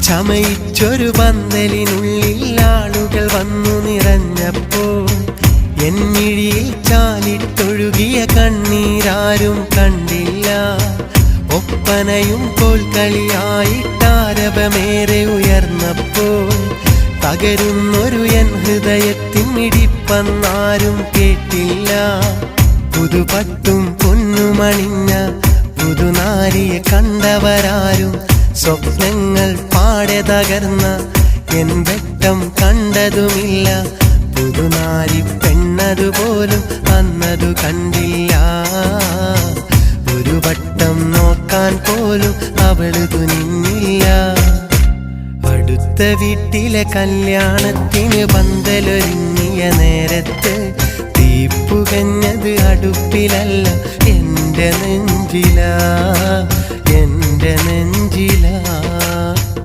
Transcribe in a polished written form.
ചമയിച്ചൊരു പന്തലിനുള്ളിൽ ആളുകൾ വന്നു നിറഞ്ഞപ്പോൾ എന്നിഴിയിൽ ചാലിട്ടൊഴുകിയ കണ്ണീരാരും കണ്ടില്ല. ഒപ്പനയും കോൽക്കളിയായിട്ടാരവമേറെ ഉയർന്നപ്പോൾ തകരുന്നൊരു എൻ ഹൃദയത്തിൻ മിടിപ്പന്നാരും കേട്ടില്ല. പുതുപട്ടും പൊന്നുമണിഞ്ഞ പുതുനാരിയെ കണ്ടവരാരും സ്വപ്നങ്ങൾ പാടെ തകർന്ന എൻ വെട്ടം കണ്ടതുമില്ല. പുതുനാരി പെണ്ണതുപോലും അന്നതു കണ്ടില്ല. ഒരു വട്ടം നോക്കാൻ പോലും അവള് തുനിഞ്ഞില്ല. അടുത്ത വീട്ടിലെ കല്യാണത്തിന് പന്തലൊരുങ്ങിയ നേരത്ത് തീപ്പുകഞ്ഞത് അടുപ്പിലല്ല, എൻ്റെ നെഞ്ചിലാ, എൻ്റെ നെഞ്ചിലാ.